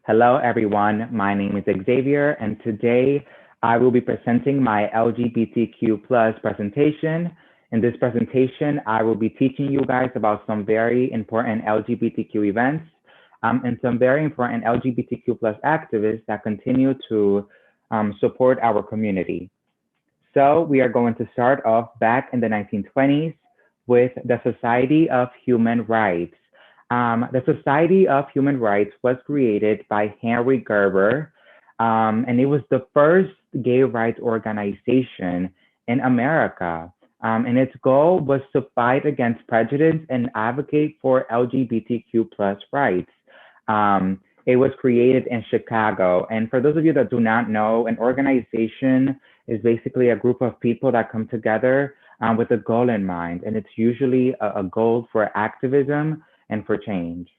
Hello, everyone. My name is Xavier, and today I will be presenting my LGBTQ plus presentation. In this presentation, I will be teaching you guys about some very important LGBTQ events and some very important LGBTQ plus activists that continue to support our community. So we are going to start off back in the 1920s with the Society of Human Rights. The Society of Human Rights was created by Henry Gerber, and it was the first gay rights organization in America. And its goal was to fight against prejudice and advocate for LGBTQ plus rights. It was created in Chicago. And for those of you that do not know, an organization is basically a group of people that come together with a goal in mind. And it's usually a goal for activism and for change.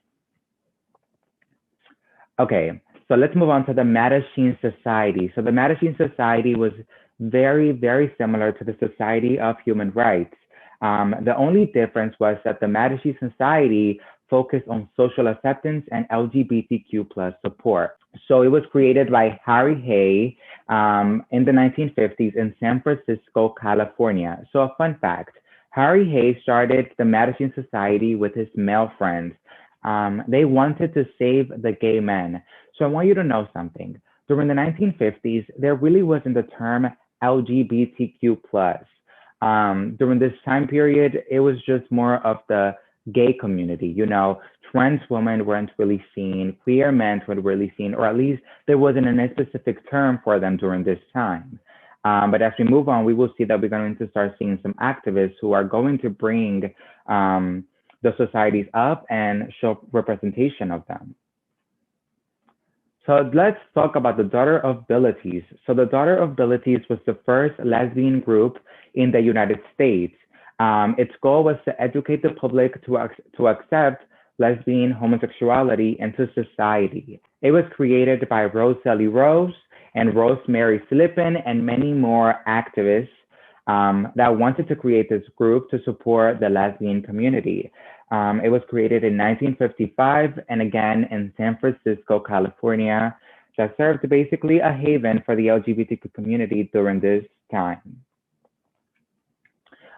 Okay, so let's move on to the Mattachine Society. So the Mattachine Society was very similar to the Society of Human Rights. The only difference was that the Mattachine Society focused on social acceptance and LGBTQ plus support. So it was created by Harry Hay in the 1950s in San Francisco, California. So a fun fact, Harry Hay started the Mattachine Society with his male friends. They wanted to save the gay men. So I want you to know something. During the 1950s, there really wasn't the term LGBTQ plus. During this time period, it was just more of the gay community. You know, trans women weren't really seen, queer men weren't really seen, or at least there wasn't a specific term for them during this time. But as we move on, we will see that we're going to start seeing some activists who are going to bring the societies up and show representation of them. So let's talk about the Daughter of Abilities. So the Daughter of Abilities was the first lesbian group in the United States. Its goal was to educate the public to accept lesbian homosexuality into society. It was created by Rosalie Rose and Rosemary Slippen and many more activists that wanted to create this group to support the lesbian community. It was created in 1955 and again in San Francisco, California, that served basically a haven for the LGBTQ community during this time.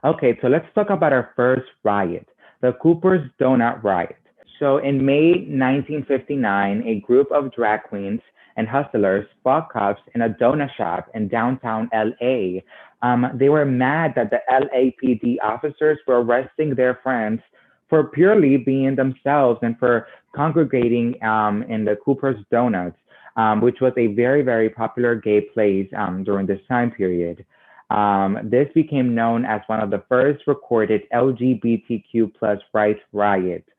Okay, so let's talk about our first riot, the Cooper's Donut Riot. So in May 1959, a group of drag queens and hustlers fought cops in a donut shop in downtown LA. They were mad that the LAPD officers were arresting their friends for purely being themselves and for congregating in the Cooper's Donuts, which was a very popular gay place during this time period. This became known as one of the first recorded LGBTQ plus rights riots.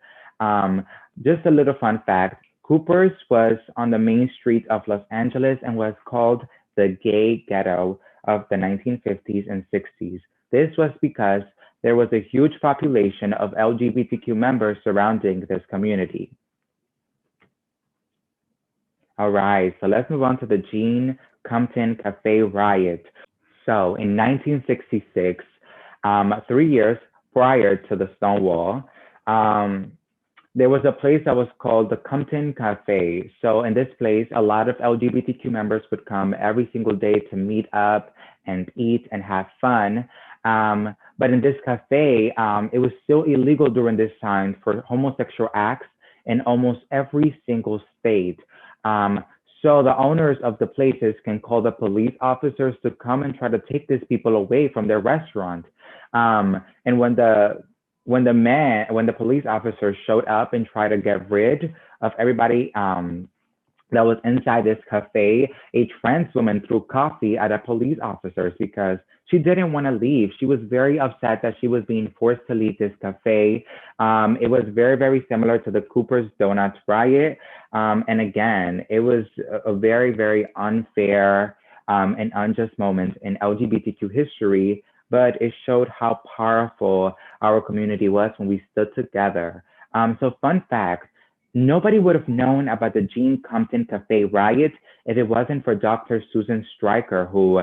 Just a little fun fact, Cooper's was on the main street of Los Angeles and was called the gay ghetto of the 1950s and 60s. This was because there was a huge population of LGBTQ members surrounding this community. All right, so let's move on to the Jean Compton Cafe riot. So in 1966, 3 years prior to the Stonewall, there was a place that was called the Compton Cafe. So in this place, a lot of LGBTQ members would come every single day to meet up and eat and have fun. But in this cafe, it was still illegal during this time for homosexual acts in almost every single state. So the owners of the places can call the police officers to come and try to take these people away from their restaurant. And when the police officers showed up and tried to get rid of everybody that was inside this cafe, a trans woman threw coffee at the police officers because she didn't want to leave. She was very upset that she was being forced to leave this cafe. It was very similar to the Cooper's Donuts riot. And again, it was a very unfair and unjust moment in LGBTQ history, but it showed how powerful our community was when we stood together. So fun fact, nobody would have known about the Jean Compton Cafe riot if it wasn't for Dr. Susan Stryker, who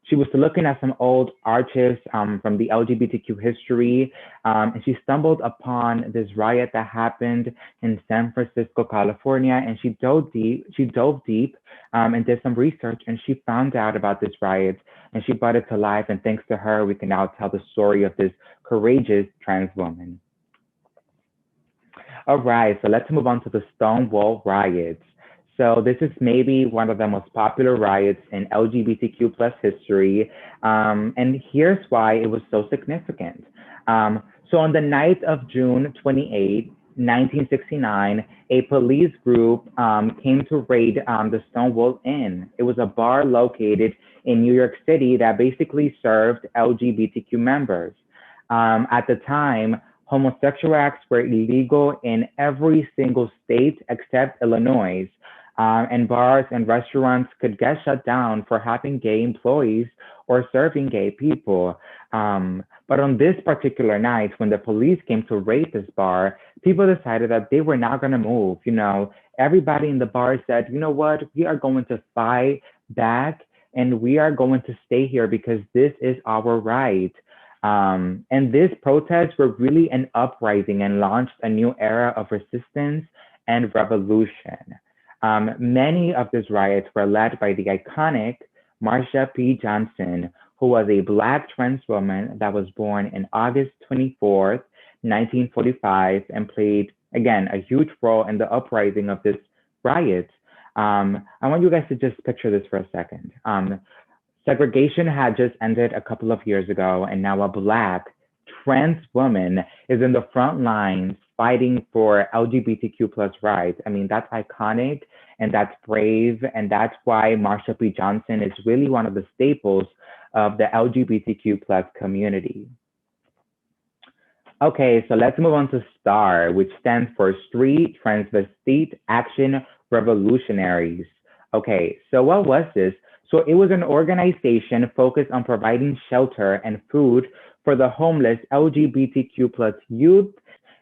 She was looking at some old archives from the LGBTQ history, and she stumbled upon this riot that happened in San Francisco, California, and she dove deep. She dove deep and did some research, and she found out about this riot, and she brought it to life. And thanks to her, we can now tell the story of this courageous trans woman. All right, so let's move on to the Stonewall riots. So this is maybe one of the most popular riots in LGBTQ plus history, and here's why it was so significant. So on the night of June 28, 1969, a police group came to raid the Stonewall Inn. It was a bar located in New York City that basically served LGBTQ members. At the time, homosexual acts were illegal in every single state except Illinois. And bars and restaurants could get shut down for having gay employees or serving gay people. But on this particular night, when the police came to raid this bar, people decided that they were not going to move. You know, everybody in the bar said, you know what, we are going to fight back and we are going to stay here because this is our right. And these protests were really an uprising and launched a new era of resistance and revolution. Many of these riots were led by the iconic Marsha P. Johnson, who was a Black trans woman that was born in August 24th, 1945, and played, again, a huge role in the uprising of this riot. I want you guys to just picture this for a second. Segregation had just ended a couple of years ago, and now a Black trans woman is in the front lines fighting for LGBTQ plus rights. I mean, that's iconic and that's brave, and that's why Marsha P. Johnson is really one of the staples of the LGBTQ plus community. Okay, so let's move on to STAR, which stands for Street Transvestite Action Revolutionaries. Okay, so what was this? So it was an organization focused on providing shelter and food for the homeless LGBTQ plus youth.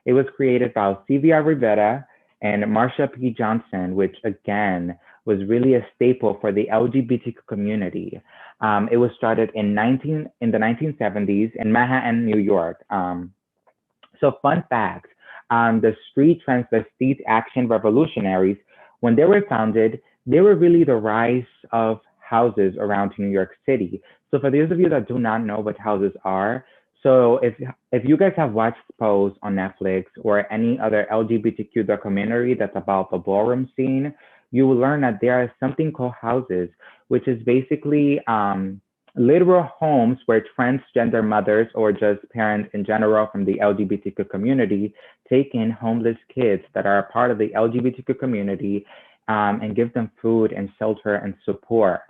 It was created by Xavier Rivera and Marsha P. Johnson, which again was really a staple for the LGBTQ community. It was started in the 1970s in Manhattan, New York. So fun fact, the Street Transvestite Action Revolutionaries, when they were founded, they were really the rise of houses around New York City. So for those of you that do not know what houses are, so if you guys have watched Pose on Netflix or any other LGBTQ documentary that's about the ballroom scene, you will learn that there is something called houses, which is basically literal homes where transgender mothers or just parents in general from the LGBTQ community take in homeless kids that are a part of the LGBTQ community and give them food and shelter and support.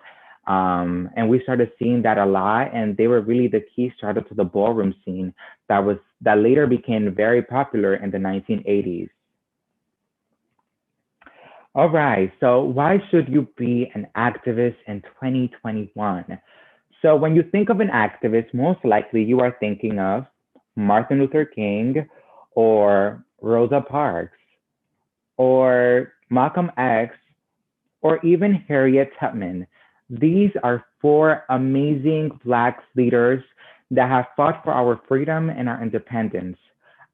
And we started seeing that a lot, and they were really the key starter to the ballroom scene that later became very popular in the 1980s. All right, so why should you be an activist in 2021? So when you think of an activist, most likely you are thinking of Martin Luther King or Rosa Parks or Malcolm X or even Harriet Tubman. These are four amazing Black leaders that have fought for our freedom and our independence.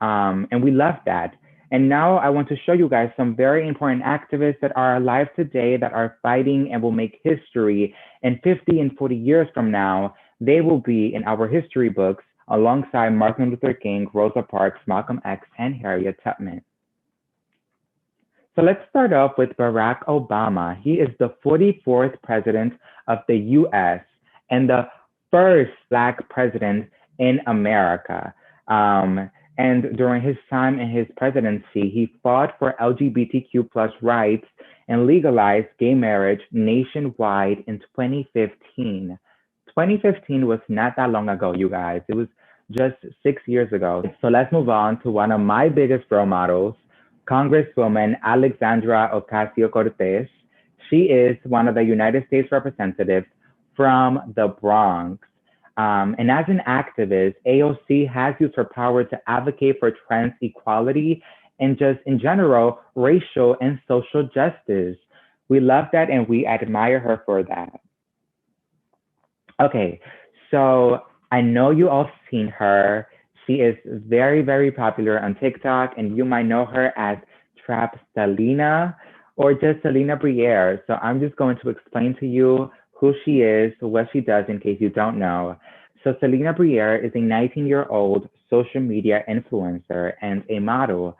And we love that. And now I want to show you guys some very important activists that are alive today that are fighting and will make history. And 50 and 40 years from now, they will be in our history books alongside Martin Luther King, Rosa Parks, Malcolm X, and Harriet Tubman. So let's start off with Barack Obama. He is the 44th president of the US and the first Black president in America. And during his time in his presidency, he fought for LGBTQ plus rights and legalized gay marriage nationwide in 2015. 2015 was not that long ago, you guys. It was just 6 years ago. So let's move on to one of my biggest role models, Congresswoman Alexandra Ocasio-Cortez. She is one of the United States representatives from the Bronx. And as an activist, AOC has used her power to advocate for trans equality and just in general, racial and social justice. We love that and we admire her for that. Okay, so I know you all seen her. She is very, very popular on TikTok, and you might know her as Trap Selena or just Selena Briere. So I'm just going to explain to you who she is, what she does, in case you don't know. So Selena Briere is a 19-year-old social media influencer and a model.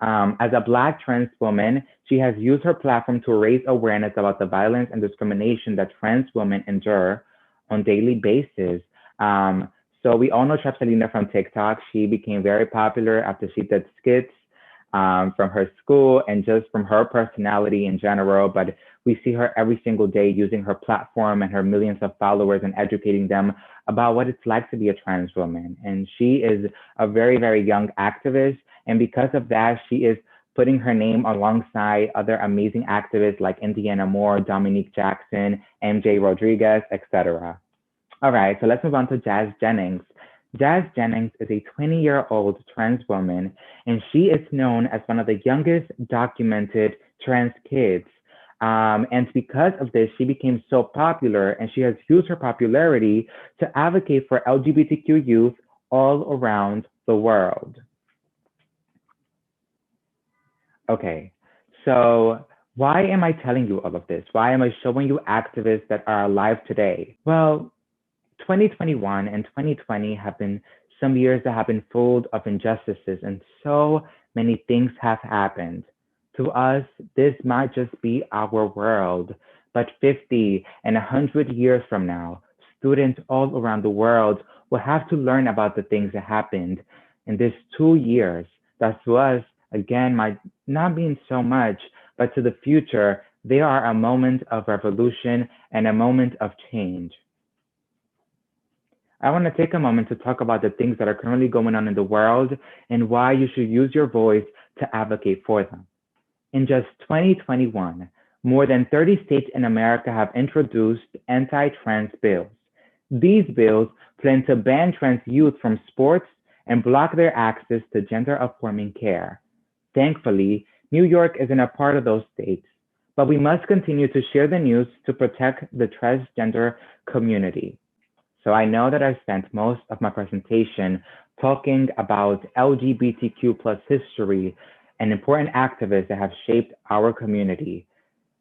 As a Black trans woman, she has used her platform to raise awareness about the violence and discrimination that trans women endure on daily basis. So we all know Trapsalina from TikTok. She became very popular after she did skits from her school and just from her personality in general. But we see her every single day using her platform and her millions of followers and educating them about what it's like to be a trans woman. And she is a very, very young activist. And because of that, she is putting her name alongside other amazing activists like Indiana Moore, Dominique Jackson, MJ Rodriguez, etc. All right, so let's move on to Jazz Jennings. Jazz Jennings is a 20-year-old trans woman, and she is known as one of the youngest documented trans kids. And because of this, she became so popular, and she has used her popularity to advocate for LGBTQ youth all around the world. Okay, so why am I telling you all of this? Why am I showing you activists that are alive today? Well, 2021 and 2020 have been some years that have been full of injustices, and so many things have happened. To us, this might just be our world, but 50 and 100 years from now, students all around the world will have to learn about the things that happened in these 2 years. That to us, again, might not mean so much, but to the future, they are a moment of revolution and a moment of change. I want to take a moment to talk about the things that are currently going on in the world and why you should use your voice to advocate for them. In just 2021, more than 30 states in America have introduced anti trans bills. These bills plan to ban trans youth from sports and block their access to gender affirming care. Thankfully, New York isn't a part of those states, but we must continue to share the news to protect the transgender community. So I know that I spent most of my presentation talking about LGBTQ plus history and important activists that have shaped our community.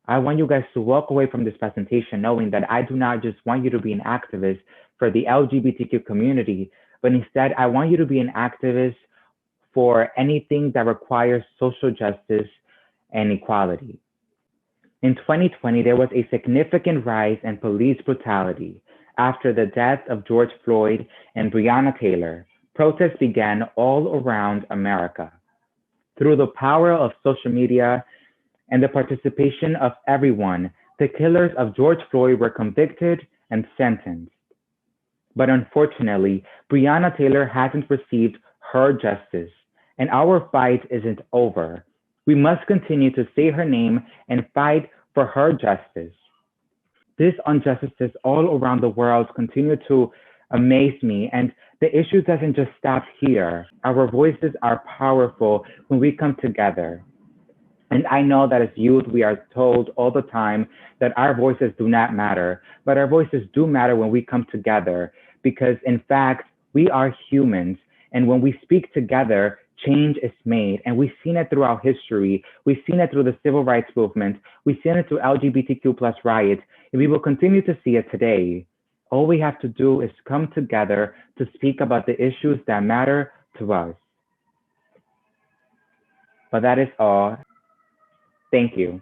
I want you guys to walk away from this presentation knowing that I do not just want you to be an activist for the LGBTQ community, but instead I want you to be an activist for anything that requires social justice and equality. In 2020, there was a significant rise in police brutality. After the deaths of George Floyd and Breonna Taylor, protests began all around America. Through the power of social media and the participation of everyone, the killers of George Floyd were convicted and sentenced. But unfortunately, Breonna Taylor hasn't received her justice, and our fight isn't over. We must continue to say her name and fight for her justice. These injustices all around the world continue to amaze me, and the issue doesn't just stop here. Our voices are powerful when we come together. And I know that as youth, we are told all the time that our voices do not matter, but our voices do matter when we come together because, in fact, we are humans. And when we speak together, change is made. And we've seen it throughout history. We've seen it through the civil rights movement. We've seen it through LGBTQ plus riots. And we will continue to see it today. All we have to do is come together to speak about the issues that matter to us. But that is all. Thank you.